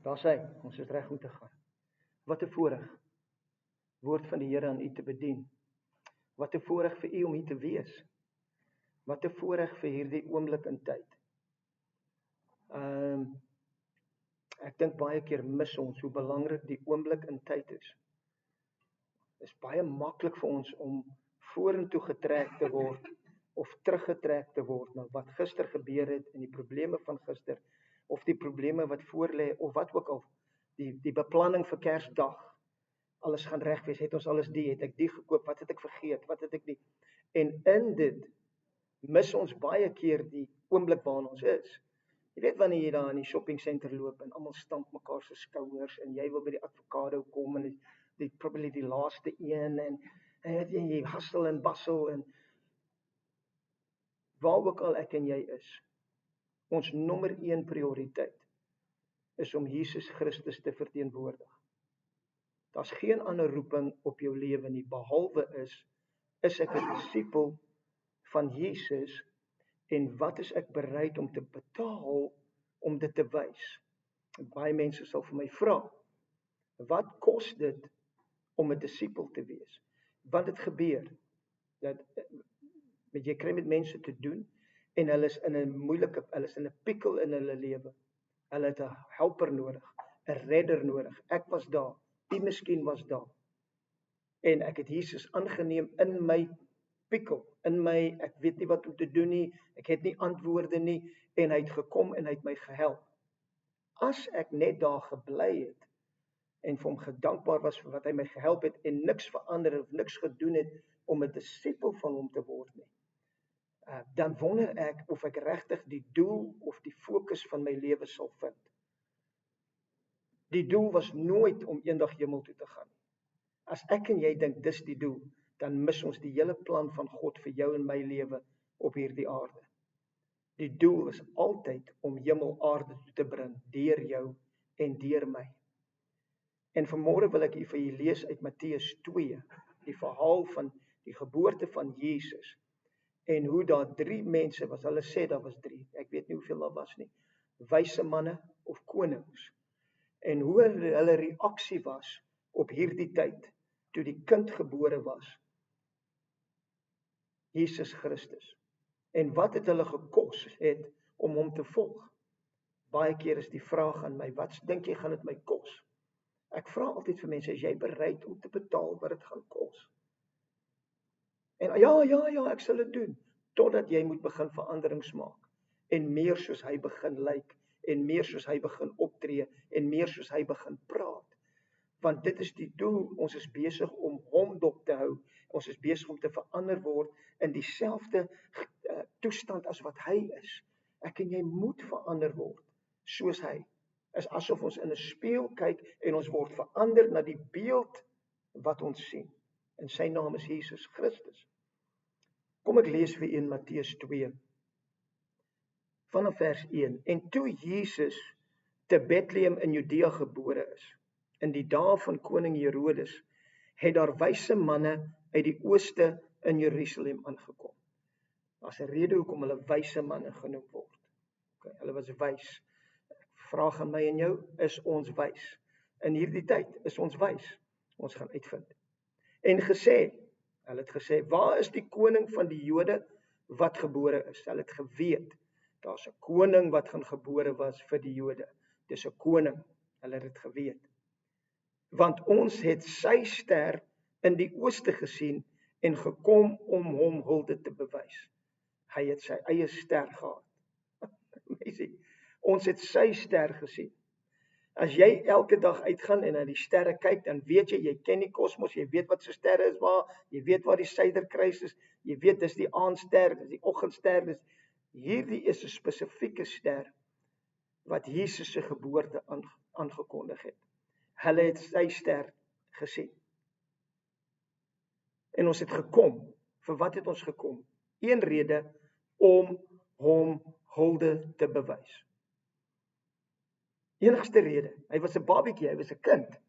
Daar's hy, ons is reg om te gaan. Wat 'n voorreg, woord van die Here aan u te bedien. Wat 'n voorreg vir u om hier te wees. Wat 'n voorreg vir hierdie oomblik in tyd. Ek dink baie keer mis ons hoe belangrik die oomblik in tyd is. Dit is baie maklik vir ons om vorentoe getrek te word of teruggetrek te word na wat gister gebeur het en die probleme van gister of die probleme wat voorlê of wat ook al, die beplanning vir Kersdag. Alles gaan reg wees, het ons alles het ek die gekoop, wat het ek vergeet, wat het ek nie. En in dit mis ons baie keer die oomblik waarin ons is. Jy weet wanneer jy daar in die shopping center loop en almal stamp mekaar se skouers en jy wil by die avokado kom en die probably die laaste een en weet jy hustle en bustle en waar ook al ek en jy is. Ons nommer 1 prioriteit is om Jesus Christus te verteenwoordig. Daar's geen ander roeping op jou lewe nie, behalwe is ek 'n disipel van Jesus en wat is ek bereid om te betaal om dit te wys? En baie mense sal vir my vra, wat kos dit om 'n disipel te wees? Want dit gebeur, dat jy kry met mense te doen, en hulle is in 'n pikkel in hulle lewe. Hulle het 'n helper nodig, 'n redder nodig. Ek was daar, u miskien was daar. En ek het Jesus aangeneem in my pikkel, in my, ek weet nie wat om te doen nie, ek het nie antwoorde nie, en hy het gekom en hy het my gehelp. As ek net daar gebly het, en vir hom gedankbaar was vir wat hy my gehelp het, en niks verander of niks gedoen het, om 'n disipel van hom te word nie, dan wonder ek of ek regtig die doel of die fokus van my lewe sal vind. Die doel was nooit om eendag hemel toe te gaan. As ek en jy dink dis die doel, dan mis ons die hele plan van God vir jou en my lewe op hierdie aarde. Die doel is altyd om hemel aarde toe te bring, deur jou en deur my. En vanmôre wil ek hier vir julle lees uit Matteus 2, die verhaal van die geboorte van Jesus. En hoe daar 3 mense was, hulle sê daar was 3, ek weet nie hoeveel daar was nie, wyse manne of konings. En hoe hulle reaksie was op hierdie tyd, toe die kind gebore was, Jesus Christus. En wat het hulle gekos het om hom te volg? Baie keer is die vraag aan my, wat dink jy gaan dit my kos? Ek vra altyd vir mense, is jy bereid om te betaal wat dit gaan kos? En ja, ek sal dit doen, totdat jy moet begin veranderings maak, en meer soos hy begin lyk, en meer soos hy begin optree, en meer soos hy begin praat. Want dit is die doel, ons is besig om hom dop te hou, ons is besig om te verander word in dieselfde toestand as wat hy is. Ek en jy moet verander word, soos hy. Is asof ons in 'n spieël kyk, en ons word verander na die beeld wat ons sien. En sy naam is Jesus Christus. Kom ek lees vir in Matteus 2, vanaf vers 1. En toe Jesus te Bethlehem in Judea gebore is, in die dae van koning Herodes, het daar wyse manne uit die ooste in Jerusalem aangekom. Daar's 'n rede hoekom hulle wyse manne genoem word. Okay, hulle was wys. Vraag aan my en jou, is ons wys? In hierdie tyd, is ons wys? Ons gaan uitvind. En hulle het gesê, waar is die koning van die Jode wat gebore is? Hulle het geweet, daar's 'n koning wat gaan gebore was vir die Jode. Dis 'n koning, hulle het dit geweet. Want ons het sy ster in die ooste gesien en gekom om hom hulde te bewys. Hy het sy eie ster gehad. Ons het sy ster gesien. As jy elke dag uitgaan en na die sterre kyk, dan weet jy ken die kosmos, jy weet wat se sterre is waar, jy weet waar die suiderkruis is, jy weet dis die aandster, dis die oggendster, hierdie is 'n spesifieke ster wat Jesus se geboorte aangekondig het. Hulle het sy ster gesien. En ons het gekom. Vir wat het ons gekom? Een rede, om hom hulde te bewys. Enigste rede, hy was 'n babietjie, hy was 'n kind.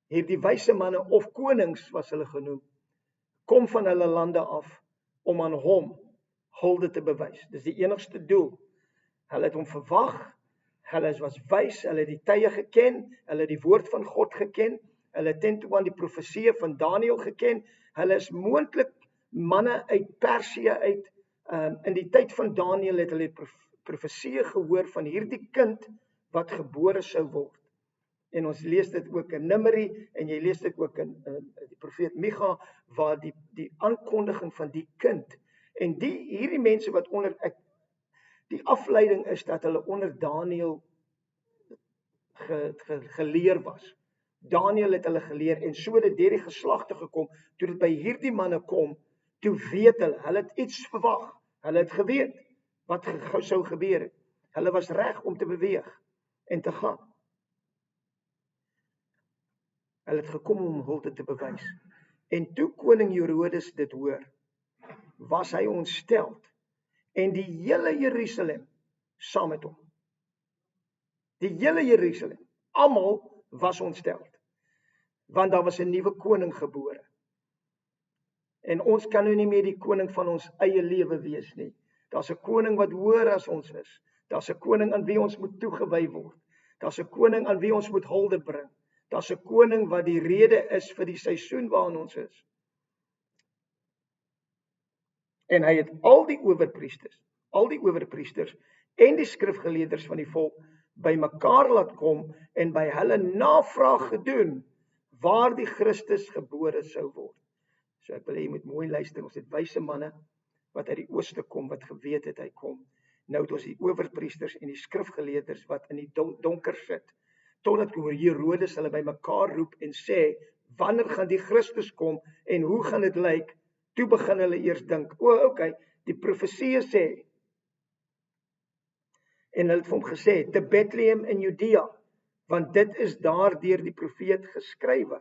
Hierdie wyse manne of konings was hulle genoem, kom van hulle lande af om aan hom hulde te bewys. Dis die enigste doel. Hulle het hom verwag, Hulle was wys, hulle het die tye geken, hulle het die woord van God geken, hulle het ten toe aan die profeseë van Daniël geken. Hulle is moontlik manne uit Persië uit. In die tyd van Daniël het hulle profeseë gehoor van hierdie kind wat gebore sou word. En ons lees dit ook in Numeri en jy lees dit ook in die profeet Micha, waar die aankondiging van die kind en hierdie mense wat die afleiding is dat hulle onder Daniël geleer was. Daniël het hulle geleer en so het dit deur die geslagte gekom. Toe dit by hierdie manne kom, toe weet hulle het iets verwag. Hulle het geweet wat sou gebeur het. Hulle was reg om te beweeg en te gaan. Hulle het gekom om hulde te bewys. En toe koning Herodes dit hoor, was hy ontsteld. En die hele Jerusalem saam met hom. Die hele Jerusalem, almal was ontsteld. Want daar was 'n nuwe koning gebore. En ons kan nou nie meer die koning van ons eie lewe wees nie. Daar's 'n koning wat hoër as ons is. Daar's 'n koning aan wie ons moet toegewy word. Daar's 'n koning aan wie ons moet hulde bring. Daar's 'n koning wat die rede is vir die seisoen waarin ons is. En hy het al die owerpriesters en die skrifgeleerders van die volk bymekaar laat kom en by hulle navraag gedoen waar die Christus gebore sou word. So ek wil hê jy moet mooi luister, ons het wyse manne wat uit die ooste kom, wat geweet het hy kom. Nou het ons die owerpriesters en die skrifgeleerders wat in die donker sit, totdat Herodes hulle bymekaar roep en sê, wanneer gaan die Christus kom en hoe gaan dit lyk? Toe begin hulle eers dink, okay, die profeseë sê, en hulle het vir hom gesê, te Bethlehem in Judea, want dit is daar deur die profeet geskrywe.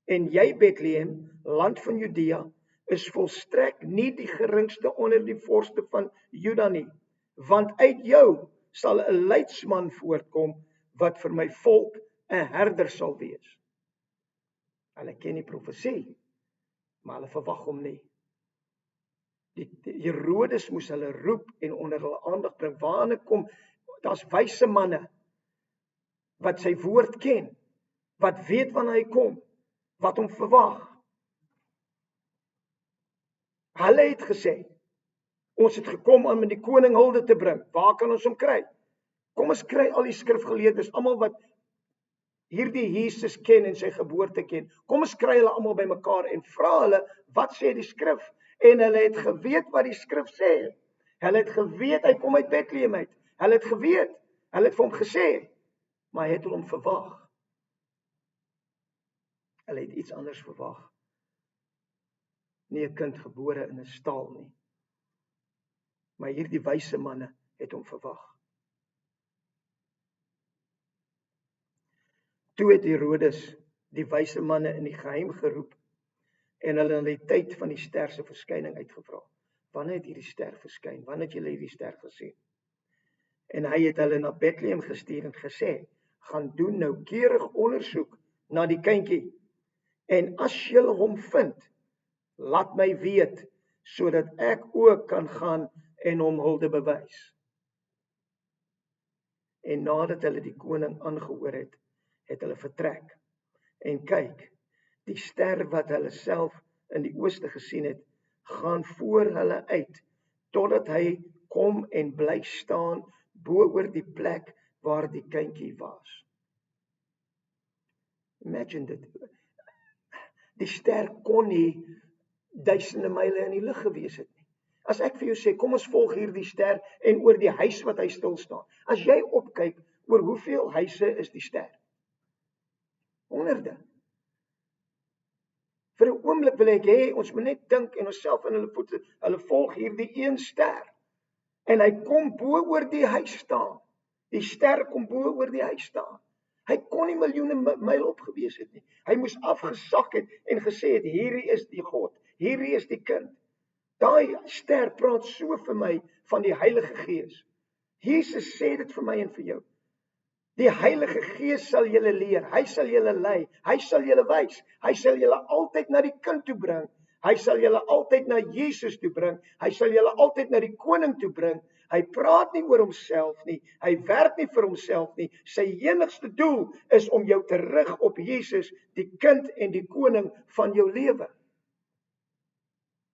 En jy Bethlehem, land van Judea, is volstrek nie die geringste onder die vorste van Juda nie, want uit jou sal 'n leidsman voortkom, wat vir my volk 'n herder sal wees. Hulle ken die profesie, maar hulle verwag hom nie. Die Herodes moes hulle roep en onder hulle aandag bring. Waarna kom? Daar's wyse manne wat sy woord ken, wat weet wanneer hy kom, wat hom verwag. Hulle het gesê, ons het gekom om die koning hulde te bring. Waar kan ons hom kry? Kom ons kry al die skrifgeleerdes, almal wat hierdie Jesus ken en sy geboorte ken. Kom ons kry hulle almal bymekaar en vra hulle, wat sê die skrif? En hulle het geweet wat die skrif sê. Hulle het geweet hy kom uit Bethlehem uit. Hulle het geweet. Hulle het vir hom gesê, maar hy het hom verwag. Hulle het iets anders verwag. Nie 'n kind gebore in 'n stal nie. Maar hierdie wyse manne het hom verwag. Toe het Herodes die wyse manne in die geheim geroep en hulle in die tyd van die ster se verskyning uitgevra. Wanneer het hierdie ster verskyn? Wanneer het julle hierdie ster gesien? En hy het hulle na Bethlehem gestuur en gesê, gaan doen noukeurig ondersoek na die kindjie. En as julle hom vind, laat my weet, sodat ek ook kan gaan en hom hulde bewys. En nadat hulle die koning aangehoor het, het hulle vertrek. En kyk, die ster wat hulle self in die ooste gesien het, gaan voor hulle uit, totdat hy kom en bly staan bo oor die plek waar die kindjie was. Imagine dit. Die ster kon nie duisende myle in die lug gewees het nie. As ek vir jou sê, kom ons volg hierdie ster en oor die huis wat hy stil staan. As jy opkyk, oor hoeveel huise is die ster? Honderde. Vir 'n oomblik wil ek hê, ons moet net dink en onsself in hulle voete, hulle volg hierdie een ster. En hy kom bo oor die huis staan. Die ster kom bo oor die huis staan. Hy kon nie miljoene myl op gewees het nie. Hy moes afgesak het en gesê het, hierdie is die God, hierdie is die kind. Daai ster praat so vir my van die Heilige Gees. Jesus sê dit vir my en vir jou. Die Heilige Gees sal julle leer, hy sal julle lei, hy sal julle wys, hy sal julle altyd na die kind toe bring, hy sal julle altyd na Jesus toe bring, hy sal julle altyd na die koning toe bring, Hy praat nie oor homself nie. Hy werk nie vir homself nie. Sy enigste doel is om jou te rig op Jesus, die kind en die koning van jou lewe.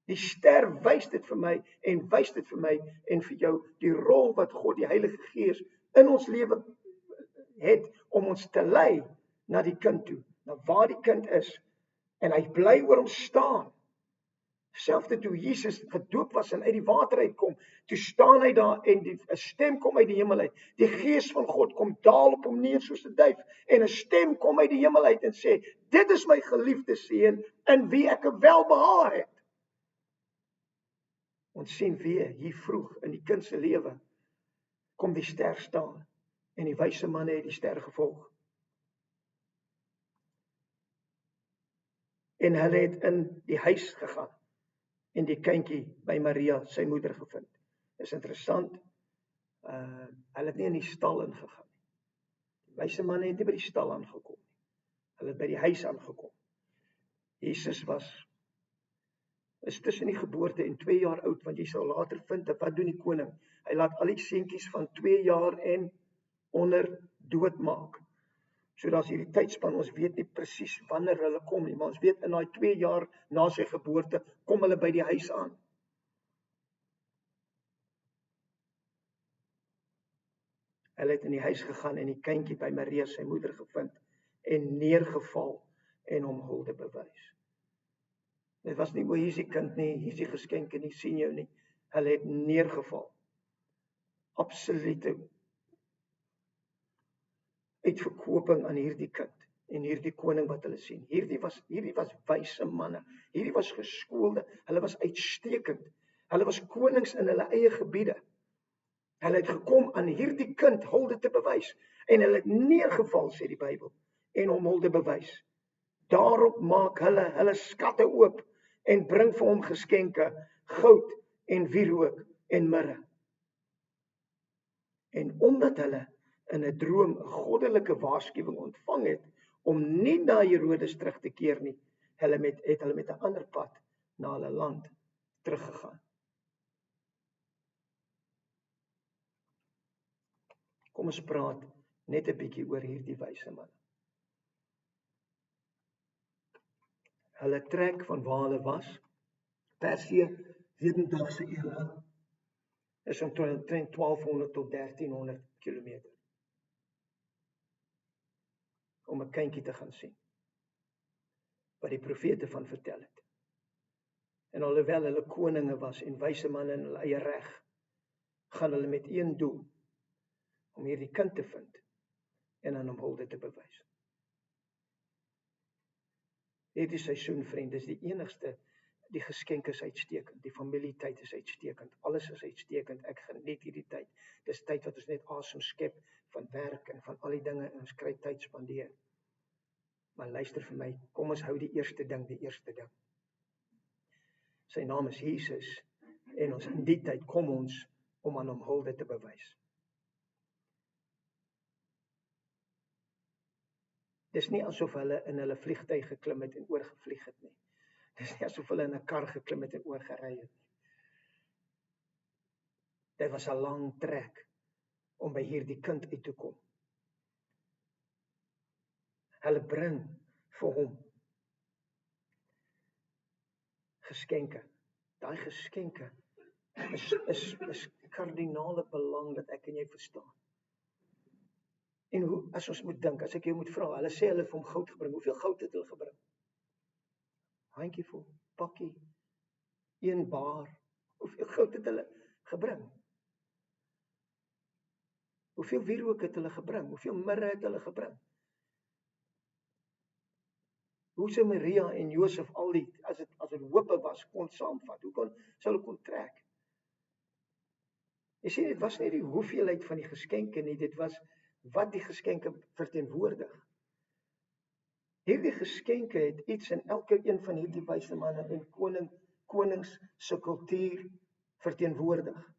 Die ster wys dit vir my en wys dit vir my en vir jou die rol wat God, die Heilige Gees, in ons lewe het om ons te lei na die kind toe, na waar die kind is. En hy bly oor hom staan. Selfs toe Jesus gedoop was en uit die water uitkom, toe staan hy daar en 'n stem kom uit die hemel uit. Die Gees van God kom daal op hom neer soos 'n duif en 'n stem kom uit die hemel uit en sê: "Dit is my geliefde seun in wie ek 'n welbehae het." Ons sien weer hier vroeg in die kind se lewe kom die ster staan en die wyse manne het die ster gevolg. En hulle het in die huis gegaan en die kindjie by Maria, sy moeder, gevind. Dis interessant. Hulle het nie in die stal ingegaan nie. Die wyse manne het nie by die stal aangekom nie. Hulle het by die huis aangekom. Jesus is tussen die geboorte en 2 jaar oud, want jy sal later vind dat wat doen die koning? Hy laat al die seentjies van 2 jaar en onder doodmaak. So daar's hierdie tydspan, ons weet nie presies wanneer hulle kom nie, maar ons weet in daai 2 jaar na sy geboorte kom hulle by die huis aan. Hulle het in die huis gegaan en die kindjie by Maria, sy moeder, gevind en neergeval en hom hulde bewys. Dit was nie, hier is die kind nie, hier is die geskenke nie, sien jou nie. Hulle het neergeval. Absolute uitverkoping aan hierdie kind en hierdie koning wat hulle sien. Hierdie was wyse manne. Hierdie was geskoolde. Hulle was uitstekend. Hulle was konings in hulle eie gebiede. Hulle het gekom aan hierdie kind hulde te bewys en hulle het neergeval, sê die Bybel, en hom hulde bewys. Daarop maak hulle skatte oop en bring vir hom geskenke, goud en wierook en mirre. En omdat hulle in 'n droom 'n goddelike waarskuwing ontvang het om nie na Herodes terug te keer nie, het hulle met 'n ander pad na hulle land teruggegaan. Kom ons praat net 'n bietjie oor hierdie wyse manne. Hulle trek van waar hulle was, Persië, hedendaagse Iran, is omtrent 1200 tot 1300 kilometer. Om 'n kindjie te gaan sien, wat die profete van vertel het. En alhoewel hulle koninge was en wyse manne in hulle eie reg, gaan hulle met een doel, om hierdie kind te vind en aan hom hulde te bewys. Hierdie seisoen, vriende, is die enigste, die geskenke is uitstekend, die familietyd is uitstekend, alles is uitstekend, ek geniet hierdie tyd. Dis tyd wat ons net asem skep van werk en van al die dinge en ons kry tyd spandeer. Maar luister vir my, kom ons hou die eerste ding. Sy naam is Jesus en ons in die tyd kom ons om aan hom hulde te bewys. Dis nie asof hulle in hulle vliegtuig geklim het en oorgevlieg het nie. Dis nie asof hulle in 'n kar geklim het en oorgery het nie. Dit was 'n lang trek om by hierdie kind uit te kom. Hulle bring vir hom geskenke. Daai geskenke is kardinale belang dat ek en jy verstaan. En hoe, as ons moet dink, as ek jou moet vra, hulle sê hulle het vir hom goud gebring. Hoeveel goud het hulle gebring? Handjievol, pakkie, 1 bar. Hoeveel goud het hulle gebring? Hoeveel wierook het hulle gebring? Hoeveel mirre het hulle gebring? Hoe sou Maria en Josef al die, as dit hoope was, kon saamvat? Hoe sou hulle kon trek? Jy sien, dit was nie die hoeveelheid van die geskenke nie, dit was wat die geskenke verteenwoordig. Hierdie geskenke het iets in elke een van hierdie wyse manne en konings se kultuur verteenwoordig.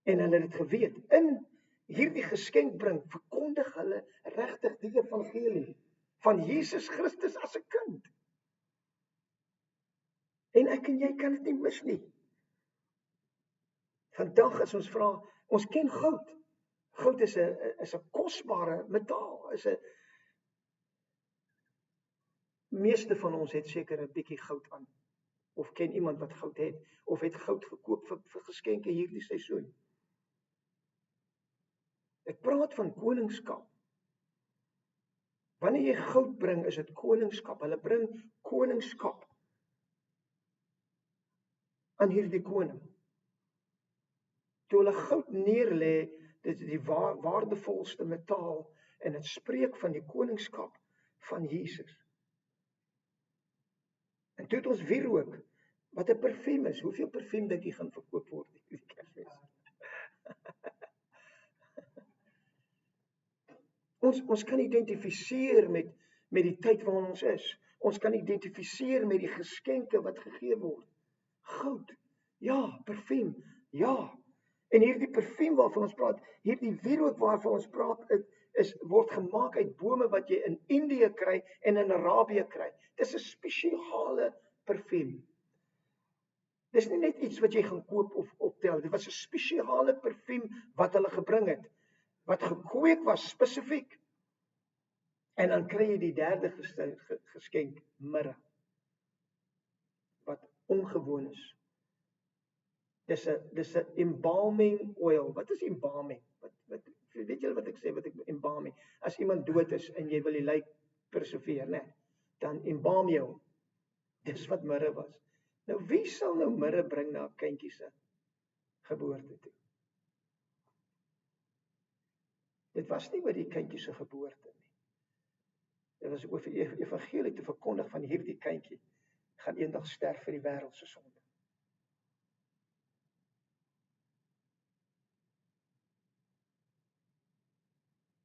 En hulle het geweet, in hierdie geskenk bring, verkondig hulle regtig die evangelie van Jesus Christus as 'n kind. En ek en jy kan dit nie mis nie. Vandag as ons vra, ons ken goud. Goud is 'n kosbare metaal. Meeste van ons het seker 'n bietjie goud aan. Of ken iemand wat goud het, of het goud gekoop vir geskenke hierdie seisoen. Ek praat van koningskap. Wanneer jy goud bring, is dit koningskap. Hulle bring koningskap aan hierdie koning. Toe hulle goud neerlê, dit is die waardevolste metaal, en dit spreek van die koningskap van Jesus. En toe het ons wierook, wat 'n parfuum is. Hoeveel parfuum dink jy gaan verkoop word hierdie Kersfees? Ons kan identifiseer met die tyd waarin ons is. Ons kan identifiseer met die geskenke wat gegee word. Goud, ja, parfuum, ja. En hierdie parfuum waarvan ons praat, hierdie wierook waarvan ons praat, word gemaak uit bome wat jy in Indië kry en in Arabië kry. Dis 'n spesiale parfuum. Dis nie net iets wat jy gaan koop of optel. Dit was 'n spesiale parfuum wat hulle gebring het, wat gekweek was spesifiek. En dan kry jy die derde geskenk, mirre, wat ongewoon is. Dis 'n embalming oil. Wat is embalming? Weet julle wat ek sê, wat ek embalming? As iemand dood is en jy wil die lijk preserveer, né? Dan embalm jy hom. Dis wat mirre was. Nou wie sal nou mirre bring na 'n kindjie se geboorte toe? Dit was nie oor die kindjie se geboorte nie. Dit was oor die evangelie te verkondig van hierdie kindjie gaan eendag sterf vir die wêreld se sonde.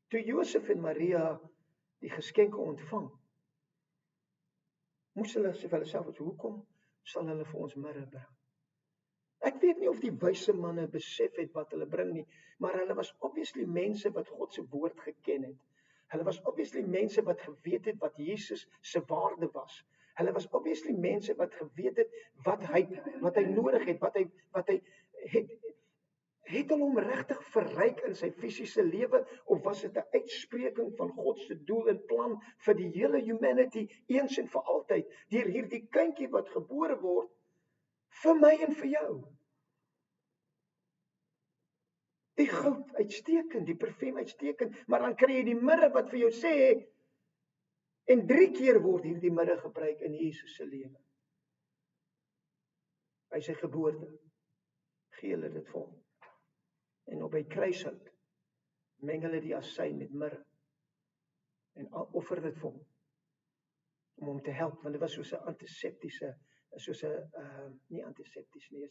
Toe Josef en Maria die geskenke ontvang, moes hulle sê vir hulself, hoekom sal hulle vir ons mirre bring? Ek weet nie of die wyse manne besef het wat hulle bring nie, maar hulle was obviously mense wat God se woord geken het. Hulle was obviously mense wat geweet het wat Jesus se waarde was. Hulle was obviously mense wat geweet het wat hy nodig het, wat hy het hulle hom regtig verryk in sy fisiese lewe, of was dit 'n uitspreking van God se doel en plan vir die hele humanity eens en vir altyd, deur hierdie kindjie wat gebore word vir my en vir jou? Die goud uitstekend, die parfuum uitstekend, maar dan kry jy die mirre wat vir jou sê, en 3 keer word hierdie mirre gebruik in Jesus se lewe. By sy geboorte gee hulle dit vir hom. En op hy kruishout meng hulle die asyn met mirre en offer dit vir hom om hom te help, want dit was soos 'n antiseptiese, nie antisepties nie,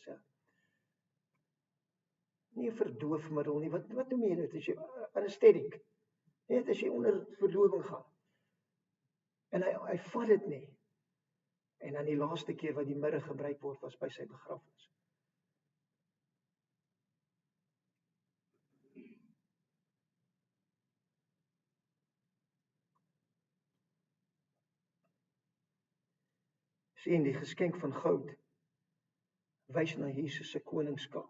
nie 'n verdoofmiddel nie, wat noem jy dit, as jy anesthetic, net as jy onder verdowing gaan, en hy vat dit nie, en dan die laaste keer wat die mirre gebruik word, was by sy begrafnis. Sien, die geskenk van goud wys na Jesus se koningskap.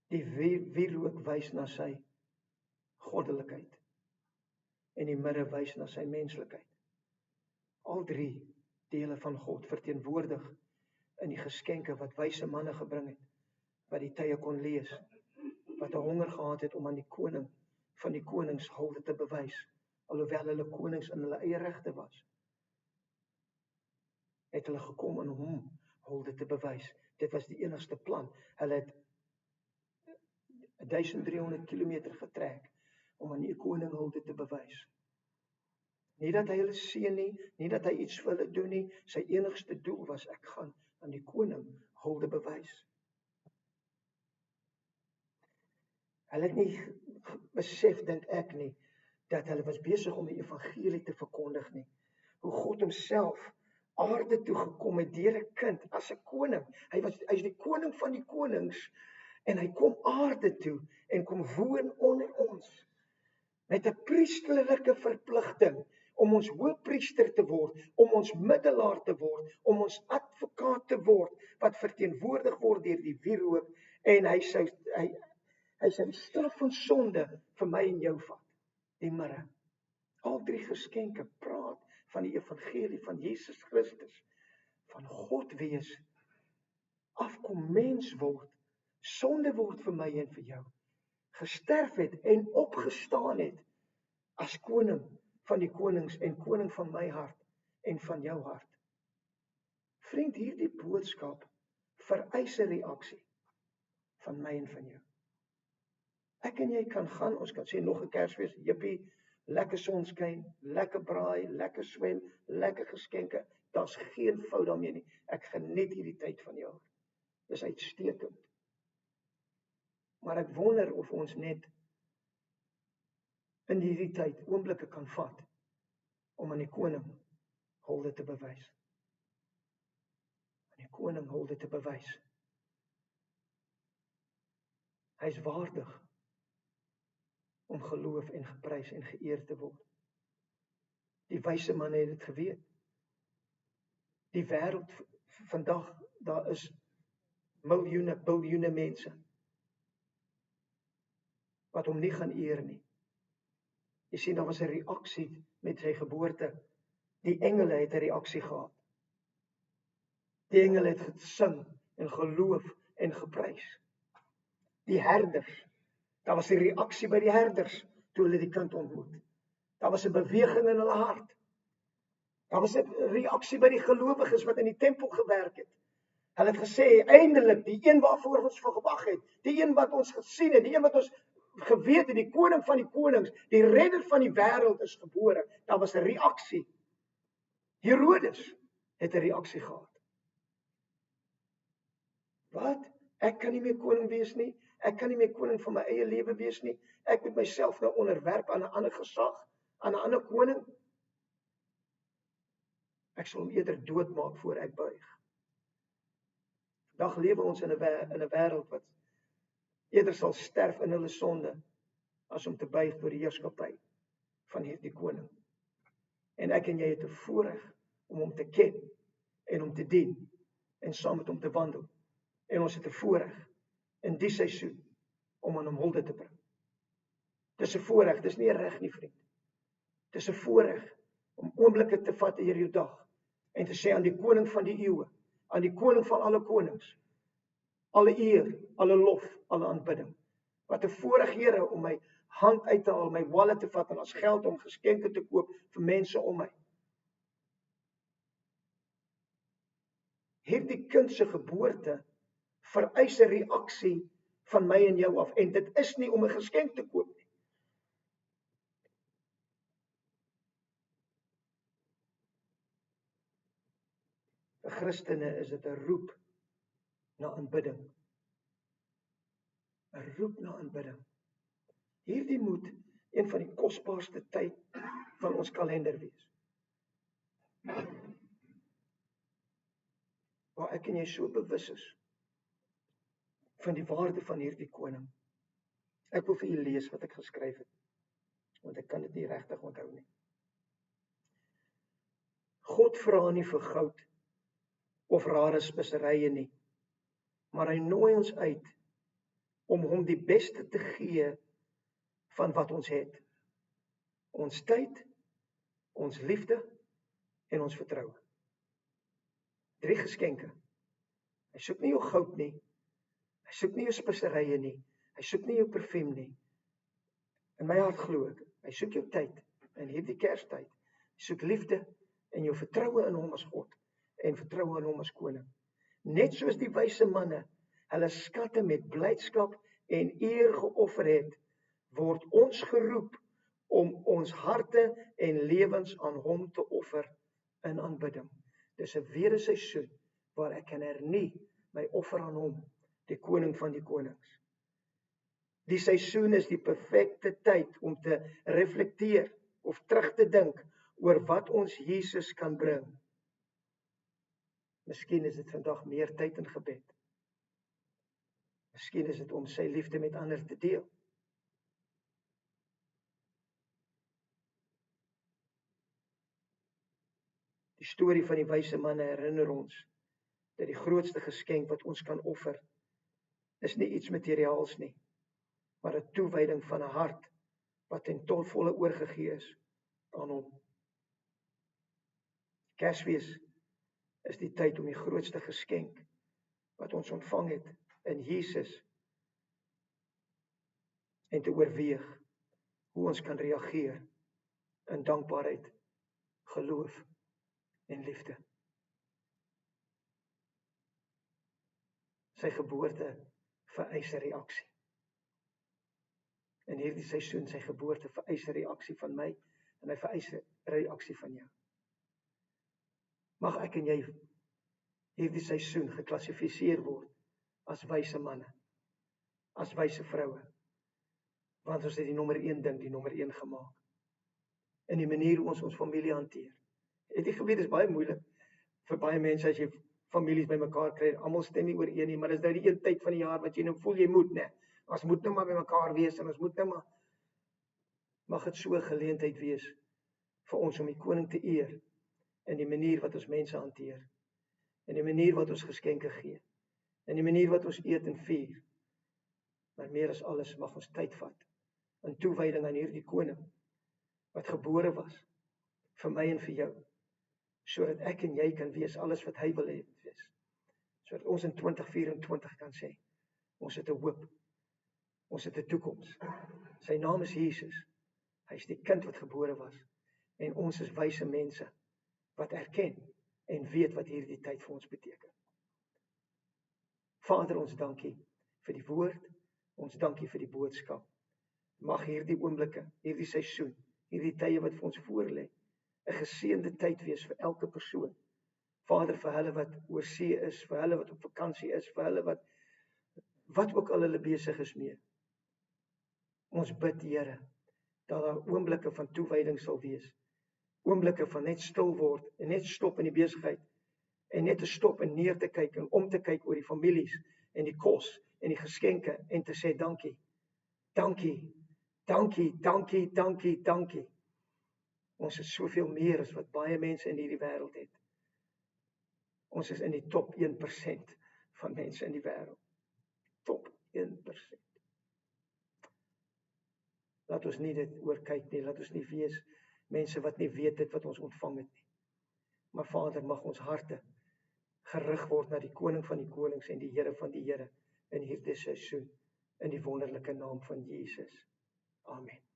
Die wierook wys na sy goddelikheid. En die mirre wys na sy menslikheid. Al 3 dele van God verteenwoordig in die geskenke wat wyse manne gebring het, wat die tye kon lees, wat 'n honger gehad het om aan die koning van die konings hulde te bewys, alhoewel hulle konings in hulle eie regte was. Het hulle gekom in hom hulde te bewys. Dit was die enigste plan. Hulle het 1300 kilometer getrek om aan die koning hulde te bewys. Nie dat hy hulle seën nie dat hy iets vir hulle doen nie, sy enigste doel was, ek gaan aan die koning hulde bewys. Hulle het nie besef, dink ek nie, dat hulle was besig om die evangelie te verkondig nie. Hoe God homself aarde toe gekom het deur 'n kind, as 'n koning. Hy is die koning van die konings, en hy kom aarde toe, en kom woon onder ons, met 'n priesterlike verpligting, om ons hoëpriester te word, om ons middelaar te word, om ons advokaat te word, wat verteenwoordig word deur die wierook, en hy sou die straf van sonde vir my en jou vat, die mirre. Al drie geskenke praat van die evangelie van Jesus Christus, van God wees, afkom mens word, sonde word vir my en vir jou, gesterf het en opgestaan het, as koning van die konings en koning van my hart en van jou hart. Vriend, hierdie boodskap vereis 'n reaksie van my en van jou. Ek en jy kan gaan, ons kan sê nog 'n Kersfees, jippie, lekker sonskyn, lekker braai, lekker swem, lekker geskenke, daar's geen fout daarmee nie. Ek geniet hierdie tyd van jou. Dis uitstekend. Maar ek wonder of ons net in hierdie tyd oomblikke kan vat om aan die koning hulde te bewys. Aan die koning hulde te bewys. Hy is waardig om geloof en geprys en geëer te word. Die wyse manne het dit geweet. Die wêreld vandag, daar is miljoene, biljoene mense wat hom nie gaan eer nie. Jy sien, daar was 'n reaksie met sy geboorte. Die engele het 'n reaksie gehad. Die engele het gesing en geloof en geprys. Die herders, daar was 'n reaksie by die herders toe hulle die kind ontmoet. Daar was 'n beweging in hulle hart. Daar was 'n reaksie by die gelowiges wat in die tempel gewerk het. Hulle het gesê, eindelik, die een waarvoor ons verwag het, die een wat ons gesien het, die een wat ons geweet het, die koning van die konings, die redder van die wêreld is gebore. Daar was 'n reaksie. Herodes het 'n reaksie gehad. Wat? Ek kan nie meer koning wees nie. Ek kan nie meer koning van my eie lewe wees nie. Ek moet myself nou onderwerp aan 'n ander gesag, aan 'n ander koning. Ek sal hom eerder doodmaak voor ek buig. Vandag lewe ons in 'n wêreld wat eerder sal sterf in hulle sonde as om te buig voor die heerskappy van hierdie koning. En ek en jy het 'n voorreg om hom te ken en om te dien en saam met hom te wandel. En ons het 'n voorreg in die seisoen om aan hom hulde te bring. Dis 'n voorreg, dis nie 'n reg nie, vriend. Dis 'n voorreg om oomblikke te vat in jou dag en te sê aan die koning van die eeue, aan die koning van alle konings, alle eer, alle lof, alle aanbidding. Wat 'n voorreg, Here, om my hand uit te haal, my wallet te vat en as geld om geskenke te koop vir mense om my. Hierdie kind se geboorte vereis 'n reaksie van my en jou af, en dit is nie om 'n geskenk te koop nie. Vir Christene is dit 'n roep na aanbidding. 'n Roep na aanbidding. Hierdie moet een van die kosbaarste tyd van ons kalender wees. Waar ek en jy so bewus is van die waarde van hierdie koning. Ek wil vir u lees wat ek geskryf het, want ek kan dit nie regtig onthou nie. God vra nie vir goud of rare speserye nie, maar hy nooi ons uit om hom die beste te gee van wat ons het. Ons tyd, ons liefde en ons vertroue. 3 geskenke. Hy soek nie jou goud nie. Hy soek nie jou speserye nie. Hy soek nie jou parfuum nie. In my hart glo ek, hy soek jou tyd in hierdie Kerstyd. Hy soek liefde en jou vertroue in hom as God en vertroue in hom as koning. Net soos die wyse manne hulle skatte met blydskap en eer geoffer het, word ons geroep om ons harte en lewens aan hom te offer in aanbidding. Dis 'n weer seisoen waar ek kan hernie my offer aan hom, die koning van die konings. Die seisoen is die perfekte tyd om te reflekteer of terug te dink oor wat ons Jesus kan bring. Miskien is dit vandag meer tyd in gebed. Miskien is dit om sy liefde met ander te deel. Die storie van die wyse manne herinner ons dat die grootste geskenk wat ons kan offer is nie iets materiaals nie, maar 'n toewyding van 'n hart wat ten volle oorgegee is aan hom. Kersfees is die tyd om die grootste geskenk wat ons ontvang het in Jesus en te oorweeg hoe ons kan reageer in dankbaarheid, geloof en liefde. Sy geboorte vereis 'n reaksie. In hierdie seisoen sy geboorte vereis 'n reaksie van my en hy vereis 'n reaksie van jou. Mag ek en jy hierdie seisoen geklassifiseer word as wyse manne, as wyse vroue, want ons het die nommer 1 ding, die nommer 1 gemaak. In die manier hoe ons ons familie hanteer. Het jy geweet, dit is baie moeilik vir baie mense as jy families bymekaar kry, almal stem nie ooreen nie, maar dis nou die een tyd van die jaar wat jy nou voel jy moet, né? Ons moet nou maar bymekaar wees en ons moet nou maar. Mag dit so 'n geleentheid wees vir ons om die koning te eer in die manier wat ons mense hanteer, in die manier wat ons geskenke gee, in die manier wat ons eet en vier. Maar meer as alles mag ons tyd vat in toewyding aan hierdie koning wat gebore was vir my en vir jou, sodat ek en jy kan wees alles wat hy wil hê wees. Sodat ons in 2024 kan sê, ons het 'n hoop. Ons het 'n toekoms. Sy naam is Jesus. Hy is die kind wat gebore was en ons is wyse mense wat erken en weet wat hierdie tyd vir ons beteken. Vader, ons dankie vir die woord. Ons dankie vir die boodskap. Mag hierdie oomblikke, hierdie seisoen, hierdie tye wat vir ons voorlê, 'n geseënde tyd wees vir elke persoon. Vader, vir hulle wat oor see is, vir hulle wat op vakansie is, vir hulle wat ook al hulle besig is mee. Ons bid, Here, dat daar oomblikke van toewyding sal wees. Oomblikke van net stil word en net stop in die besigheid en net te stop en neer te kyk en om te kyk oor die families en die kos en die geskenke en te sê dankie. Dankie. Dankie, dankie, dankie, dankie. Ons is soveel meer as wat baie mense in hierdie wêreld het. Ons is in die top 1% van mense in die wêreld. Top 1%. Laat ons nie dit oorkyk nie, laat ons nie wees mense wat nie weet dit wat ons ontvang het nie. Maar Vader, mag ons harte gerig word na die koning van die konings en die Here van die Here in hierdie seisoen, in die wonderlike naam van Jesus. Amen.